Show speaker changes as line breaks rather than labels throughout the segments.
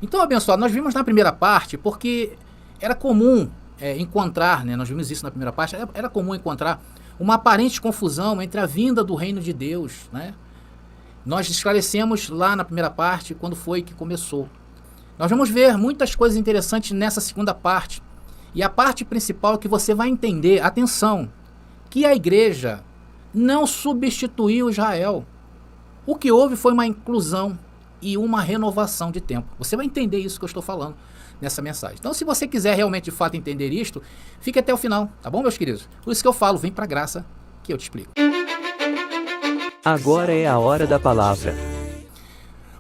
Então, abençoado, nós vimos na primeira parte, porque era comum encontrar, né, nós vimos isso na primeira parte, era comum encontrar uma aparente confusão entre a vinda do reino de Deus, né? Nós esclarecemos lá na primeira parte quando foi que começou. Nós vamos ver muitas coisas interessantes nessa segunda parte. E a parte principal é que você vai entender, atenção, que a igreja não substituiu Israel. O que houve foi uma inclusão e uma renovação de tempo. Você vai entender isso que eu estou falando nessa mensagem. Então, se você quiser realmente de fato entender isto, fique até o final, tá bom, meus queridos? Por isso que eu falo, vem pra graça que eu te explico.
Agora é a hora da palavra.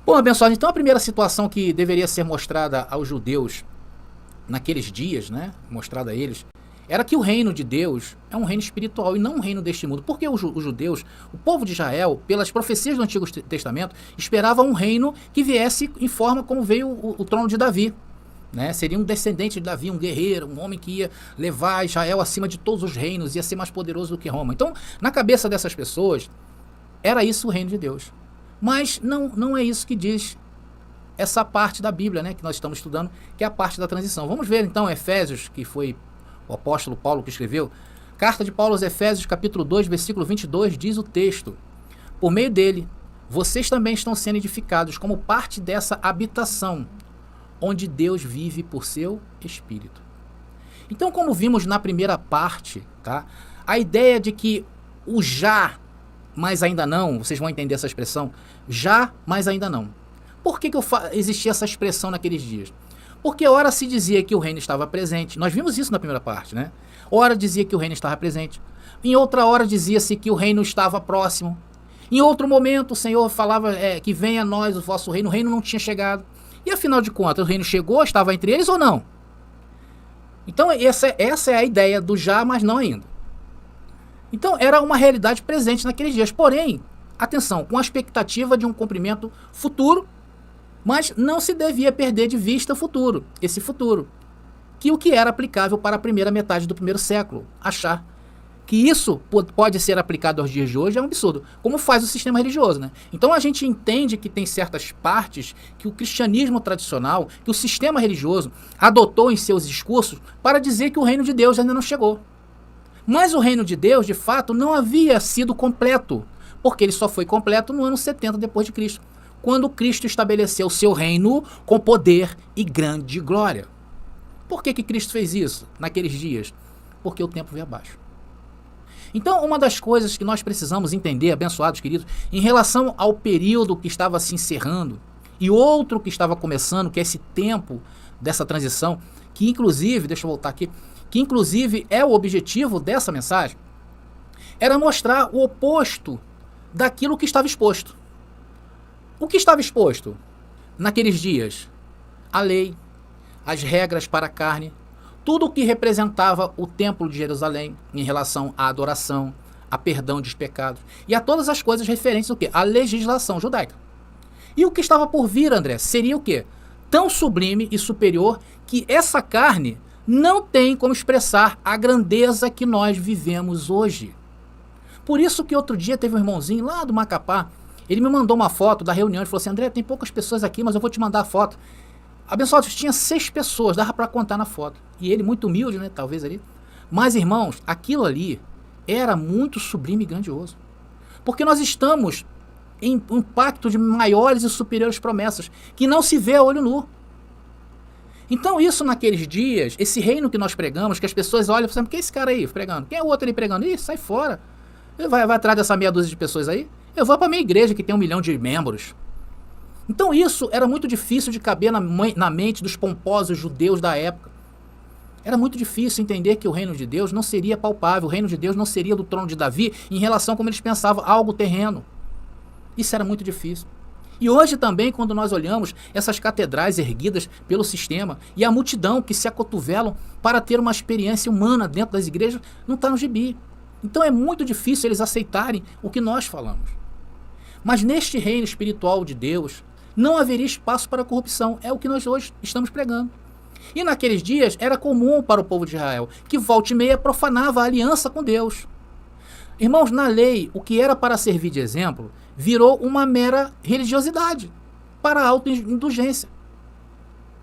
Bom, abençoado, então a primeira situação que deveria ser mostrada aos judeus naqueles dias, né, mostrada a eles, era que o reino de Deus é um reino espiritual e não um reino deste mundo. Porque os judeus, o povo de Israel, pelas profecias do Antigo Testamento, esperava um reino que viesse em forma como veio o trono de Davi. Né? Seria um descendente de Davi, um guerreiro, um homem que ia levar Israel acima de todos os reinos, ia ser mais poderoso do que Roma. Então, na cabeça dessas pessoas, era isso o reino de Deus. Mas não é isso que diz essa parte da Bíblia, né, que nós estamos estudando, que é a parte da transição. Vamos ver então Efésios, que foi o apóstolo Paulo que escreveu. Carta de Paulo aos Efésios, capítulo 2, versículo 22, diz o texto: por meio dele, vocês também estão sendo edificados como parte dessa habitação, onde Deus vive por seu Espírito. Então, como vimos na primeira parte, tá, a ideia de que o já, mas ainda não, vocês vão entender essa expressão, já, mas ainda não. Por que existia essa expressão naqueles dias? Porque ora se dizia que o reino estava presente, nós vimos isso na primeira parte, né? Ora dizia que o reino estava presente, em outra hora dizia-se que o reino estava próximo, em outro momento o Senhor falava que venha a nós o vosso reino, o reino não tinha chegado. E afinal de contas, o reino chegou, estava entre eles ou não? Então essa é a ideia do já, mas não ainda. Então era uma realidade presente naqueles dias, porém, atenção, com a expectativa de um cumprimento futuro, mas não se devia perder de vista o futuro, esse futuro, que o que era aplicável para a primeira metade do primeiro século. Achar que isso pode ser aplicado aos dias de hoje é um absurdo, como faz o sistema religioso, né? Então a gente entende que tem certas partes que o cristianismo tradicional, que o sistema religioso adotou em seus discursos para dizer que o reino de Deus ainda não chegou. Mas o reino de Deus, de fato, não havia sido completo, porque ele só foi completo no ano 70 depois de Cristo, quando Cristo estabeleceu o seu reino com poder e grande glória. Por que Cristo fez isso naqueles dias? Porque o tempo veio abaixo. Então, uma das coisas que nós precisamos entender, abençoados queridos, em relação ao período que estava se encerrando e outro que estava começando, que é esse tempo dessa transição, que inclusive, deixa eu voltar aqui, que inclusive é o objetivo dessa mensagem, era mostrar o oposto daquilo que estava exposto. O que estava exposto naqueles dias? A lei, as regras para a carne, tudo o que representava o templo de Jerusalém em relação à adoração, a perdão dos pecados e a todas as coisas referentes ao quê? À legislação judaica. E o que estava por vir, André, seria o quê? Tão sublime e superior que essa carne não tem como expressar a grandeza que nós vivemos hoje. Por isso que outro dia teve um irmãozinho lá do Macapá, ele me mandou uma foto da reunião e falou assim: André, tem poucas pessoas aqui, mas eu vou te mandar a foto. Abençoado, tinha 6 pessoas, dava para contar na foto. E ele muito humilde, né, talvez ali. Mas, irmãos, aquilo ali era muito sublime e grandioso. Porque nós estamos em um pacto de maiores e superiores promessas, que não se vê a olho nu. Então isso naqueles dias, esse reino que nós pregamos, que as pessoas olham e falam: quem é esse cara aí pregando? Quem é o outro ali pregando? Ih, sai fora. Vai atrás dessa meia dúzia de pessoas aí? Eu vou para a minha igreja que tem 1 milhão de membros. Então isso era muito difícil de caber na mente dos pomposos judeus da época. Era muito difícil entender que o reino de Deus não seria palpável, o reino de Deus não seria do trono de Davi em relação a como eles pensavam, algo terreno. Isso era muito difícil. E hoje também, quando nós olhamos essas catedrais erguidas pelo sistema e a multidão que se acotovelam para ter uma experiência humana dentro das igrejas, não está no gibi. Então é muito difícil eles aceitarem o que nós falamos. Mas neste reino espiritual de Deus, não haveria espaço para corrupção. É o que nós hoje estamos pregando. E naqueles dias era comum para o povo de Israel, que volta e meia profanava a aliança com Deus. Irmãos, na lei, o que era para servir de exemplo, virou uma mera religiosidade, para a autoindulgência.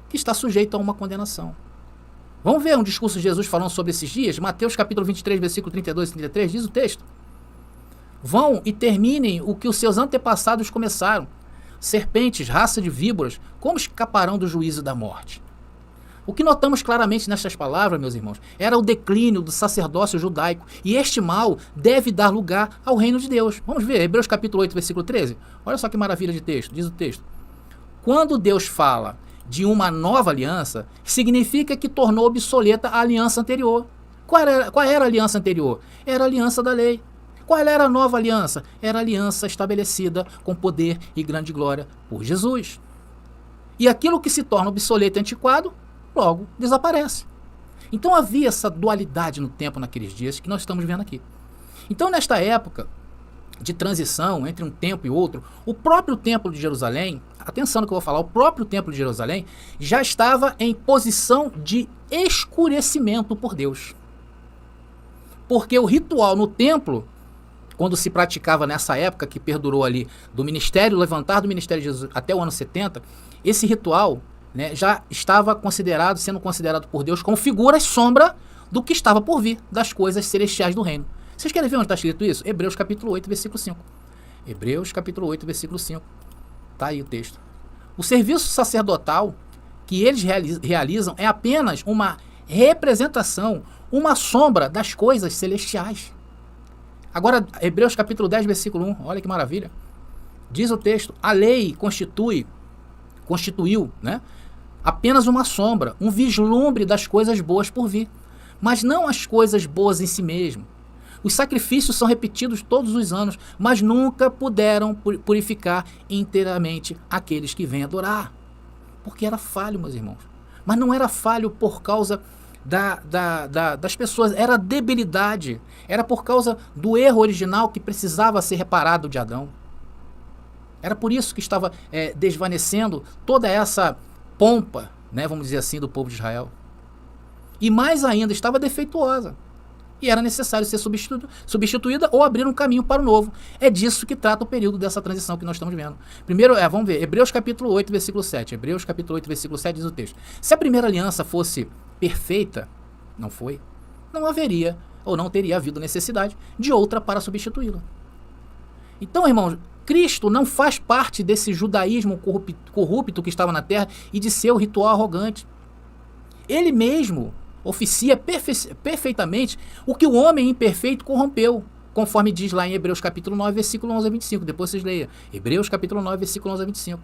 que está sujeito a uma condenação. Vamos ver um discurso de Jesus falando sobre esses dias? Mateus capítulo 23, versículo 32 e 33, diz o texto: vão e terminem o que os seus antepassados começaram. Serpentes, raça de víboras, como escaparão do juízo da morte? O que notamos claramente nestas palavras, meus irmãos, era o declínio do sacerdócio judaico, e este mal deve dar lugar ao reino de Deus. Vamos ver, Hebreus capítulo 8, versículo 13. Olha só que maravilha de texto, diz o texto: quando Deus fala de uma nova aliança, significa que tornou obsoleta a aliança anterior. Qual era a aliança anterior? Era a aliança da lei. Qual era a nova aliança? Era a aliança estabelecida com poder e grande glória por Jesus. E aquilo que se torna obsoleto e antiquado, logo desaparece. Então havia essa dualidade no tempo naqueles dias que nós estamos vendo aqui. Então, nesta época de transição entre um tempo e outro, o próprio templo de Jerusalém, atenção no que eu vou falar, o próprio templo de Jerusalém já estava em posição de escurecimento por Deus. Porque o ritual no templo, quando se praticava nessa época, que perdurou ali do ministério, levantar do ministério de Jesus até o ano 70, esse ritual, né, já estava sendo considerado por Deus como figura e sombra do que estava por vir, das coisas celestiais do reino. Vocês querem ver onde está escrito isso? Hebreus capítulo 8, versículo 5. Hebreus capítulo 8, versículo 5. Está aí o texto. O serviço sacerdotal que eles realizam é apenas uma representação, uma sombra das coisas celestiais. Agora, Hebreus capítulo 10, versículo 1. Olha que maravilha. Diz o texto: a lei constituiu, né, apenas uma sombra, um vislumbre das coisas boas por vir, mas não as coisas boas em si mesmo. Os sacrifícios são repetidos todos os anos, mas nunca puderam purificar inteiramente aqueles que vêm adorar. Porque era falho, meus irmãos. Mas não era falho por causa das pessoas, era debilidade. Era por causa do erro original que precisava ser reparado de Adão. Era por isso que estava desvanecendo toda essa pompa, né, vamos dizer assim, do povo de Israel. E mais ainda, estava defeituosa. E era necessário ser substituída ou abrir um caminho para o novo. É disso que trata o período dessa transição que nós estamos vendo. Primeiro, vamos ver, Hebreus capítulo 8, versículo 7. Hebreus capítulo 8, versículo 7 diz o texto: se a primeira aliança fosse perfeita, não foi, não haveria ou não teria havido necessidade de outra para substituí-la. Então, irmãos, Cristo não faz parte desse judaísmo corrupto que estava na terra e de seu ritual arrogante. Ele mesmo oficia perfeitamente o que o homem imperfeito corrompeu, conforme diz lá em Hebreus capítulo 9, versículo 11 a 25. Depois vocês leiam. Hebreus capítulo 9, versículo 11 a 25.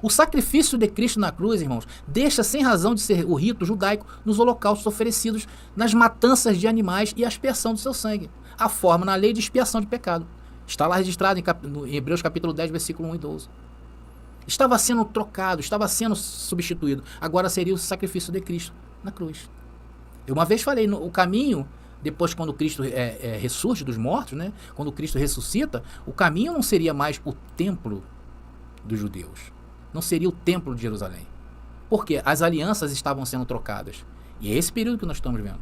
O sacrifício de Cristo na cruz, irmãos, deixa sem razão de ser o rito judaico nos holocaustos oferecidos, nas matanças de animais e a aspersão do seu sangue, a forma na lei de expiação de pecado. Está lá registrado em Hebreus capítulo 10, versículo 1 e 12. Estava sendo trocado, estava sendo substituído. Agora seria o sacrifício de Cristo na cruz. Eu uma vez falei, o caminho, depois quando Cristo ressurge dos mortos, né, quando Cristo ressuscita, o caminho não seria mais o templo dos judeus. Não seria o templo de Jerusalém. Porque as alianças estavam sendo trocadas. E é esse período que nós estamos vendo.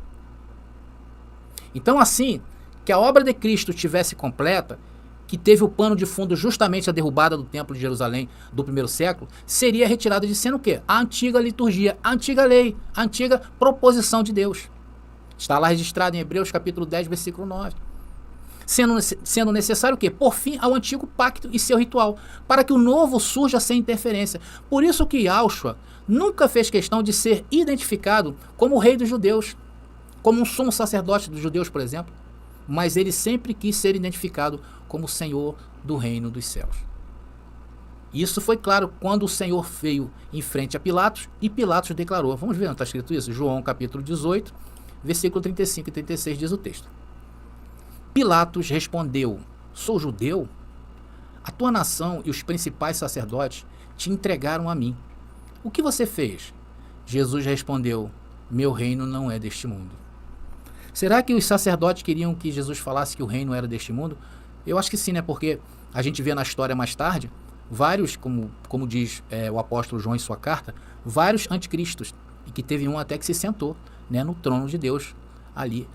Então, assim, que a obra de Cristo estivesse completa, que teve o pano de fundo justamente a derrubada do templo de Jerusalém do primeiro século, seria retirada de cena o quê? A antiga liturgia, a antiga lei, a antiga proposição de Deus. Está lá registrado em Hebreus capítulo 10, versículo 9. Sendo necessário o quê? Por fim ao antigo pacto e seu ritual, para que o novo surja sem interferência. Por isso que Yahshua nunca fez questão de ser identificado como o rei dos judeus, como um sumo sacerdote dos judeus, por exemplo, mas ele sempre quis ser identificado como o Senhor do reino dos céus. Isso foi claro quando o Senhor veio em frente a Pilatos e Pilatos declarou, vamos ver onde está escrito isso? João capítulo 18, versículo 35 e 36 diz o texto: Pilatos respondeu: sou judeu? A tua nação e os principais sacerdotes te entregaram a mim. O que você fez? Jesus respondeu: meu reino não é deste mundo. Será que os sacerdotes queriam que Jesus falasse que o reino era deste mundo? Eu acho que sim, né? Porque a gente vê na história mais tarde, vários, como diz o apóstolo João em sua carta, vários anticristos, e que teve um até que se sentou, né, no trono de Deus, ali,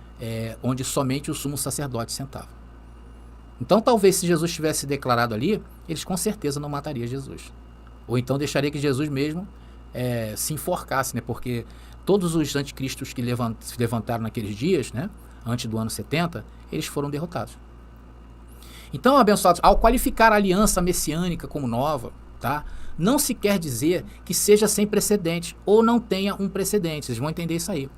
onde somente o sumo sacerdote sentava. Então, talvez se Jesus tivesse declarado ali, eles com certeza não matariam Jesus. Ou então deixaria que Jesus mesmo se enforcasse, né? Porque todos os anticristos que se levantaram naqueles dias, né? Antes do ano 70, eles foram derrotados. Então, abençoados, ao qualificar a aliança messiânica como nova, tá? Não se quer dizer que seja sem precedente ou não tenha um precedente. Vocês vão entender isso aí.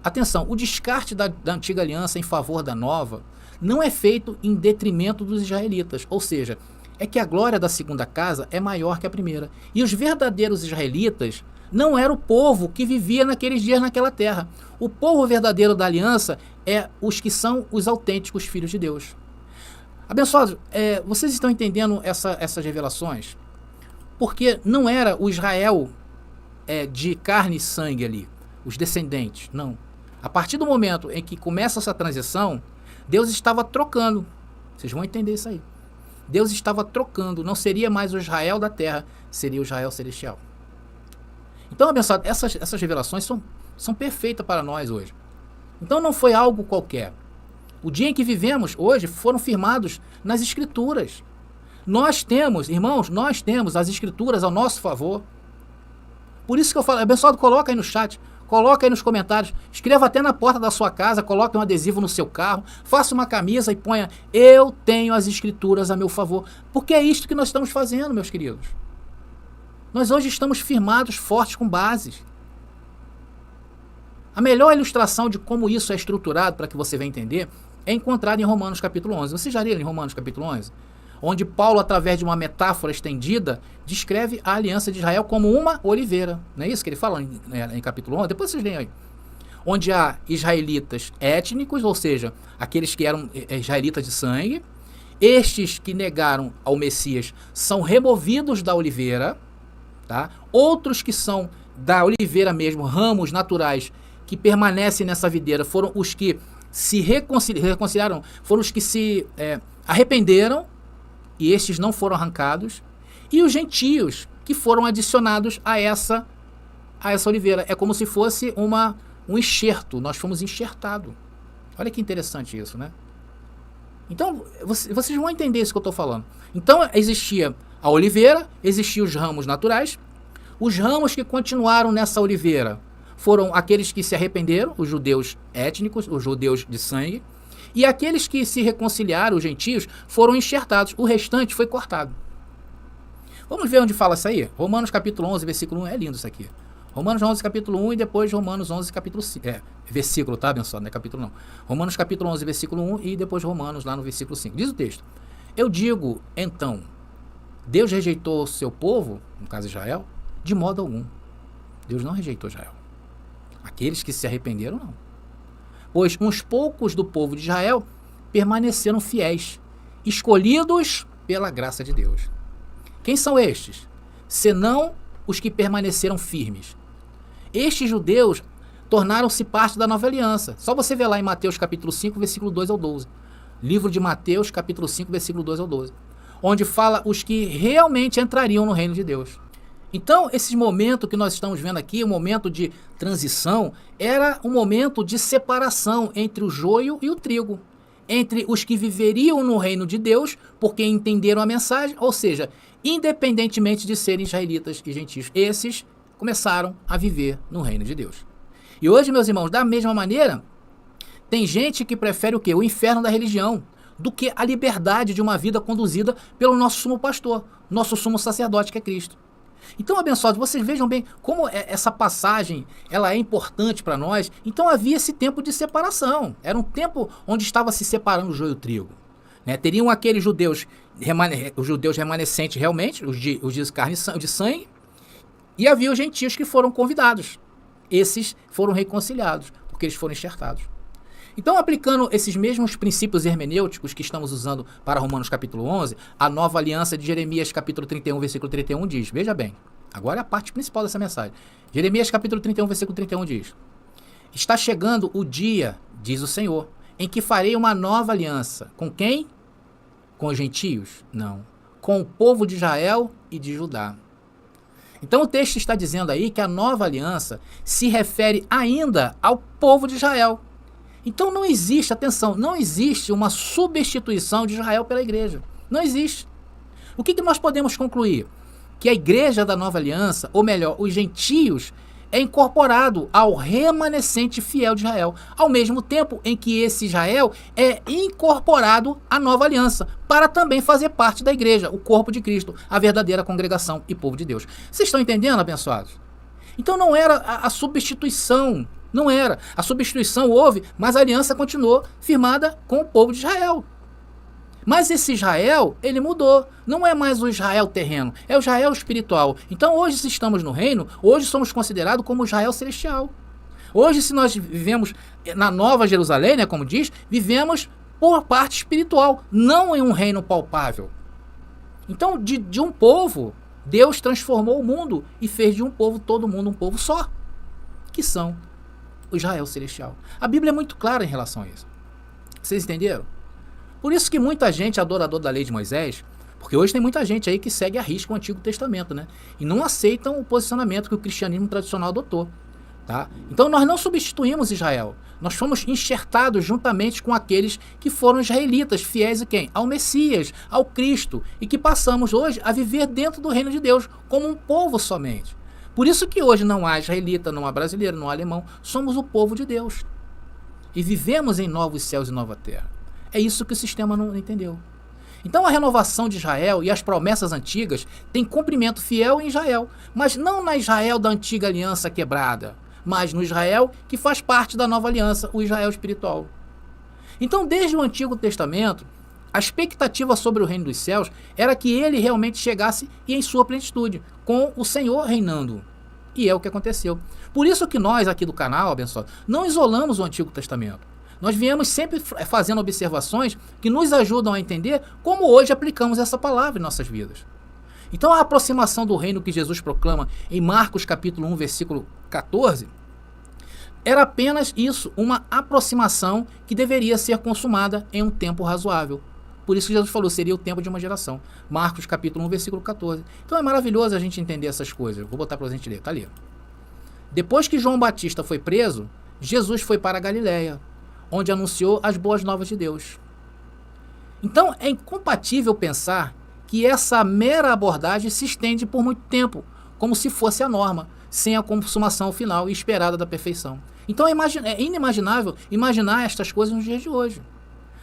Atenção, o descarte da antiga aliança em favor da nova não é feito em detrimento dos israelitas, ou seja, é que a glória da segunda casa é maior que a primeira. E os verdadeiros israelitas não era o povo que vivia naqueles dias naquela terra. O povo verdadeiro da aliança é os que são os autênticos filhos de Deus. Abençoados, vocês estão entendendo essas revelações? Porque não era o Israel de carne e sangue ali, os descendentes, não. A partir do momento em que começa essa transição, Deus estava trocando. Vocês vão entender isso aí. Deus estava trocando, não seria mais o Israel da terra, seria o Israel celestial. Então, abençoado, essas revelações são perfeitas para nós hoje. Então não foi algo qualquer. O dia em que vivemos hoje foram firmados nas Escrituras. Nós temos, irmãos, nós temos as Escrituras ao nosso favor. Por isso que eu falo, abençoado, coloca aí no chat, coloca aí nos comentários, escreva até na porta da sua casa, coloque um adesivo no seu carro, faça uma camisa e ponha: eu tenho as Escrituras a meu favor. Porque é isto que nós estamos fazendo, meus queridos. Nós hoje estamos firmados, fortes, com bases. A melhor ilustração de como isso é estruturado, para que você venha entender, é encontrado em Romanos capítulo 11. Você já leu em Romanos capítulo 11? Onde Paulo, através de uma metáfora estendida, descreve a aliança de Israel como uma oliveira. Não é isso que ele fala em capítulo 11? Depois vocês leem aí. Onde há israelitas étnicos, ou seja, aqueles que eram israelitas de sangue. Estes que negaram ao Messias são removidos da oliveira. Tá? Outros que são da oliveira mesmo, ramos naturais, que permanecem nessa videira, foram os que se reconciliaram, foram os que se arrependeram, e estes não foram arrancados, e os gentios que foram adicionados a essa oliveira. É como se fosse um enxerto, nós fomos enxertados. Olha que interessante isso, né? Então, vocês vão entender isso que eu estou falando. Então, existia a oliveira, existiam os ramos naturais, os ramos que continuaram nessa oliveira foram aqueles que se arrependeram, os judeus étnicos, os judeus de sangue, e aqueles que se reconciliaram, os gentios, foram enxertados. O restante foi cortado. Vamos ver onde fala isso aí? Romanos capítulo 11, versículo 1. É lindo isso aqui. Romanos 11, capítulo 1 e depois Romanos 11, capítulo 5. Versículo, tá, abençoado? Não é capítulo não. Romanos capítulo 11, versículo 1 e depois Romanos lá no versículo 5. Diz o texto: eu digo, então, Deus rejeitou o seu povo, no caso Israel? De modo algum. Deus não rejeitou Israel. Aqueles que se arrependeram, não. Pois uns poucos do povo de Israel permaneceram fiéis, escolhidos pela graça de Deus. Quem são estes? Senão os que permaneceram firmes. Estes judeus tornaram-se parte da nova aliança. Só você ver lá em Mateus capítulo 5, versículo 2 ao 12. Livro de Mateus, capítulo 5, versículo 2 ao 12. Onde fala os que realmente entrariam no reino de Deus. Então, esse momento que nós estamos vendo aqui, o momento de transição, era um momento de separação entre o joio e o trigo. Entre os que viveriam no reino de Deus, porque entenderam a mensagem, ou seja, independentemente de serem israelitas e gentios, esses começaram a viver no reino de Deus. E hoje, meus irmãos, da mesma maneira, tem gente que prefere o quê? O inferno da religião, do que a liberdade de uma vida conduzida pelo nosso sumo pastor, nosso sumo sacerdote, que é Cristo. Então, abençoados, vocês vejam bem como essa passagem ela é importante para nós. Então havia esse tempo de separação. Era um tempo onde estava se separando o joio e o trigo. Né? Teriam aqueles judeus, os judeus remanescentes realmente, os de carne e de sangue, e havia os gentios que foram convidados. Esses foram reconciliados, porque eles foram enxertados. Então, aplicando esses mesmos princípios hermenêuticos que estamos usando para Romanos capítulo 11, a nova aliança de Jeremias capítulo 31, versículo 31 diz, veja bem, agora é a parte principal dessa mensagem. Jeremias capítulo 31, versículo 31 diz: está chegando o dia, diz o Senhor, em que farei uma nova aliança. Com quem? Com os gentios? Não. Com o povo de Israel e de Judá. Então o texto está dizendo aí que a nova aliança se refere ainda ao povo de Israel. Então não existe, atenção, não existe uma substituição de Israel pela igreja. Não existe. O que nós podemos concluir? que a igreja da nova aliança, ou melhor, os gentios, é incorporado ao remanescente fiel de Israel, ao mesmo tempo em que esse Israel é incorporado à nova aliança, para também fazer parte da igreja, o corpo de Cristo, a verdadeira congregação e povo de Deus. Vocês estão entendendo, abençoados? Então não era a substituição, não era. A substituição houve, mas a aliança continuou firmada com o povo de Israel. Mas esse Israel, ele mudou. Não é mais o Israel terreno, é o Israel espiritual. Então hoje, se estamos no reino, hoje somos considerados como o Israel celestial. Hoje, se nós vivemos na Nova Jerusalém, né, como diz, vivemos por parte espiritual, não em um reino palpável. Então, de um povo, Deus transformou o mundo e fez de um povo, todo mundo, um povo só, que são o Israel celestial. A Bíblia é muito clara em relação a isso. Vocês entenderam? Por isso que muita gente é adorador da lei de Moisés, porque hoje tem muita gente aí que segue à risca o Antigo Testamento, né? E não aceitam o posicionamento que o cristianismo tradicional adotou, tá? Então nós não substituímos Israel. Nós fomos enxertados juntamente com aqueles que foram israelitas, fiéis a quem? Ao Messias, ao Cristo, e que passamos hoje a viver dentro do reino de Deus, como um povo somente. Por isso que hoje não há israelita, não há brasileiro, não há alemão, somos o povo de Deus. E vivemos em novos céus e nova terra. É isso que o sistema não entendeu. Então a renovação de Israel e as promessas antigas têm cumprimento fiel em Israel, mas não na Israel da antiga aliança quebrada, mas no Israel que faz parte da nova aliança, o Israel espiritual. Então, desde o Antigo Testamento, a expectativa sobre o reino dos céus era que ele realmente chegasse e em sua plenitude, com o Senhor reinando. E é o que aconteceu. Por isso que nós aqui do canal, abençoado, não isolamos o Antigo Testamento. Nós viemos sempre fazendo observações que nos ajudam a entender como hoje aplicamos essa palavra em nossas vidas. Então a aproximação do reino que Jesus proclama em Marcos capítulo 1, versículo 14, era apenas isso, uma aproximação que deveria ser consumada em um tempo razoável. Por isso que Jesus falou, seria o tempo de uma geração. Marcos capítulo 1, versículo 14. Então é maravilhoso a gente entender essas coisas. Vou botar para a gente ler, tá ali. Depois que João Batista foi preso, Jesus foi para a Galileia, onde anunciou as boas novas de Deus. Então é incompatível pensar que essa mera abordagem se estende por muito tempo, como se fosse a norma, sem a consumação final e esperada da perfeição. Então é inimaginável imaginar estas coisas nos dias de hoje.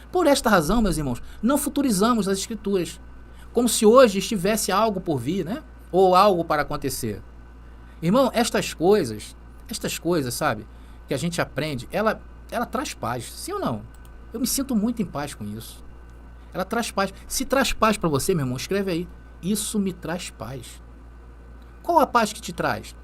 Por esta razão, meus irmãos, não futurizamos as Escrituras, como se hoje estivesse algo por vir, né? Ou algo para acontecer. Irmão, estas coisas, sabe, que a gente aprende, ela traz paz, sim ou não? Eu me sinto muito em paz com isso. Ela traz paz. Se traz paz para você, meu irmão, escreve aí. Isso me traz paz. Qual a paz que te traz?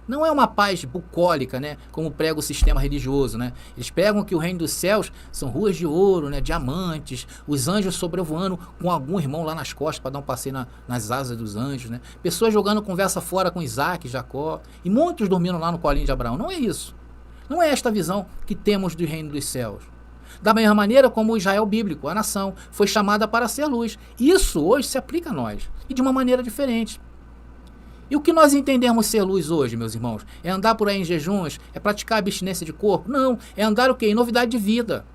Não é uma paz bucólica, né? Como prega o sistema religioso, né? Eles pregam que o reino dos céus são ruas de ouro, né? Diamantes, os anjos sobrevoando com algum irmão lá nas costas para dar um passeio nas asas dos anjos, né? Pessoas jogando conversa fora com Isaac, Jacó, e muitos dormindo lá no colinho de Abraão. Não é isso. Não é esta visão que temos do reino dos céus. Da mesma maneira como o Israel bíblico, a nação, foi chamada para ser luz. Isso hoje se aplica a nós, e de uma maneira diferente. E o que nós entendemos ser luz hoje, meus irmãos? É andar por aí em jejuns? É praticar abstinência de corpo? Não, é andar o quê? Em novidade de vida.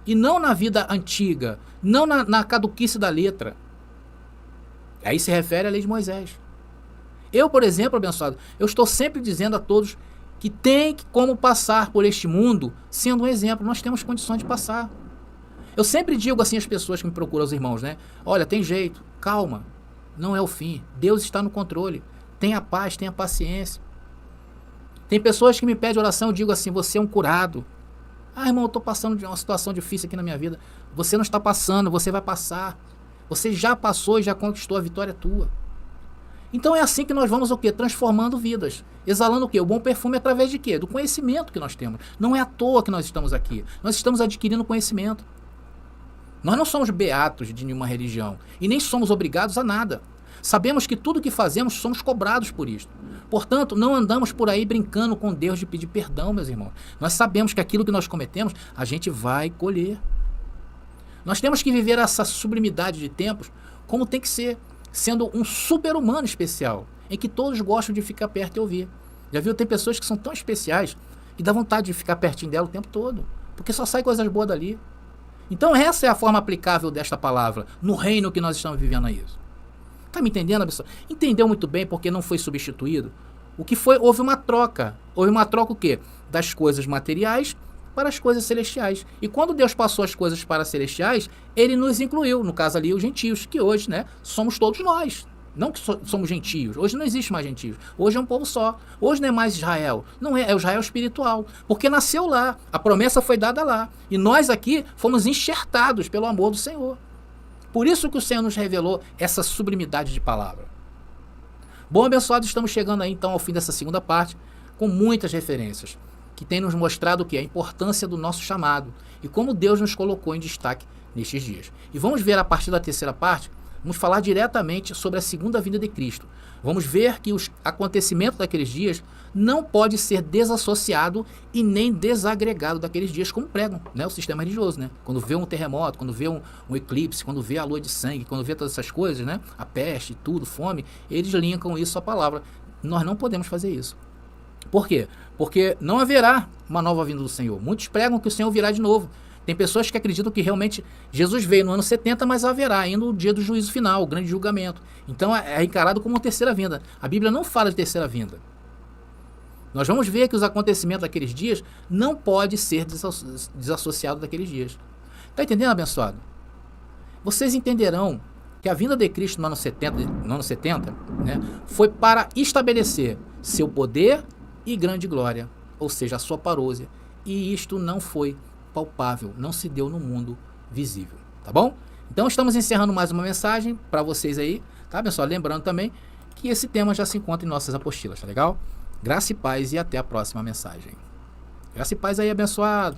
E não na vida antiga, não na caduquice da letra. Aí se refere à lei de Moisés. Eu, por exemplo, abençoado, eu estou sempre dizendo a todos que tem como passar por este mundo sendo um exemplo. Nós temos condições de passar. Eu sempre digo assim às pessoas que me procuram, aos irmãos, né? Olha, tem jeito, calma, não é o fim. Deus está no controle. Tenha paz, tenha paciência. Tem pessoas que me pedem oração, eu digo assim, você é um curado. Ah, irmão, eu estou passando de uma situação difícil aqui na minha vida. Você não está passando, você vai passar. Você já passou e já conquistou, a vitória é tua. Então é assim que nós vamos o quê? Transformando vidas. Exalando o quê? O bom perfume através de quê? Do conhecimento que nós temos. Não é à toa que nós estamos aqui. Nós estamos adquirindo conhecimento. Nós não somos beatos de nenhuma religião. E nem somos obrigados a nada. Sabemos que tudo que fazemos somos cobrados por isto. Portanto, não andamos por aí brincando com Deus de pedir perdão, meus irmãos. Nós sabemos que aquilo que nós cometemos, a gente vai colher. Nós temos que viver essa sublimidade de tempos como tem que ser, sendo um super-humano especial, em que todos gostam de ficar perto e ouvir. Já viu? Tem pessoas que são tão especiais que dá vontade de ficar pertinho dela o tempo todo, porque só sai coisas boas dali. Então essa é a forma aplicável desta palavra, no reino que nós estamos vivendo a isso. Tá me entendendo, pessoal? Entendeu muito bem porque não foi substituído? O que foi? Houve uma troca. Houve uma troca o quê? Das coisas materiais para as coisas celestiais. E quando Deus passou as coisas para as celestiais, ele nos incluiu, no caso ali, os gentios, que hoje, né, somos todos nós. Não que somos gentios. Hoje não existe mais gentios. Hoje é um povo só. Hoje não é mais Israel. Não é, é o Israel espiritual. Porque nasceu lá. A promessa foi dada lá. E nós aqui fomos enxertados pelo amor do Senhor. Por isso que o Senhor nos revelou essa sublimidade de palavra. Bom, abençoados, estamos chegando aí então ao fim dessa segunda parte, com muitas referências, que tem nos mostrado o que? A importância do nosso chamado e como Deus nos colocou em destaque nestes dias. E vamos ver a partir da terceira parte, vamos falar diretamente sobre a segunda vinda de Cristo. Vamos ver que os acontecimentos daqueles dias não pode ser desassociado e nem desagregado daqueles dias, como pregam, né, o sistema religioso. Né? Quando vê um terremoto, quando vê um eclipse, quando vê a lua de sangue, quando vê todas essas coisas, né, a peste, tudo, fome, eles linkam isso à palavra. Nós não podemos fazer isso. Por quê? Porque não haverá uma nova vinda do Senhor. Muitos pregam que o Senhor virá de novo. Tem pessoas que acreditam que realmente Jesus veio no ano 70, mas haverá ainda o dia do juízo final, o grande julgamento. Então é encarado como uma terceira vinda. A Bíblia não fala de terceira vinda. Nós vamos ver que os acontecimentos daqueles dias não podem ser desassociados daqueles dias. Está entendendo, abençoado? Vocês entenderão que a vinda de Cristo no ano 70, né, foi para estabelecer seu poder e grande glória, ou seja, a sua parousia. E isto não foi palpável, não se deu no mundo visível, tá bom? Então estamos encerrando mais uma mensagem para vocês aí, tá, pessoal? Lembrando também que esse tema já se encontra em nossas apostilas, tá legal? Graça e paz e até a próxima mensagem. Graça e paz aí, abençoado.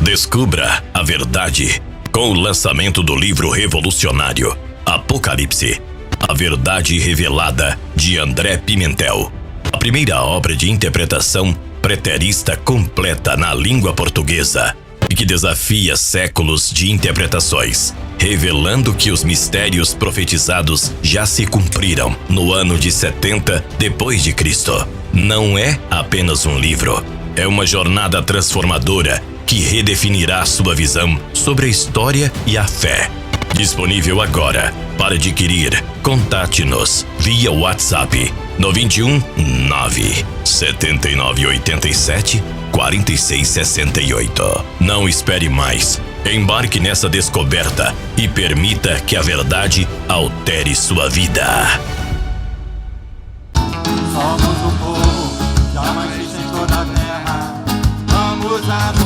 Descubra a verdade com o lançamento do livro revolucionário Apocalipse, a verdade revelada, de André Pimentel. A primeira obra de interpretação preterista completa na língua portuguesa e que desafia séculos de interpretações, revelando que os mistérios profetizados já se cumpriram no ano de 70 depois de Cristo. Não é apenas um livro, é uma jornada transformadora que redefinirá sua visão sobre a história e a fé. Disponível agora. Para adquirir, contate-nos via WhatsApp no 21 9 79 87 46 68. Não espere mais. Embarque nessa descoberta e permita que a verdade altere sua vida.
Somos o povo, jamais visto em toda a terra. Vamos adorar.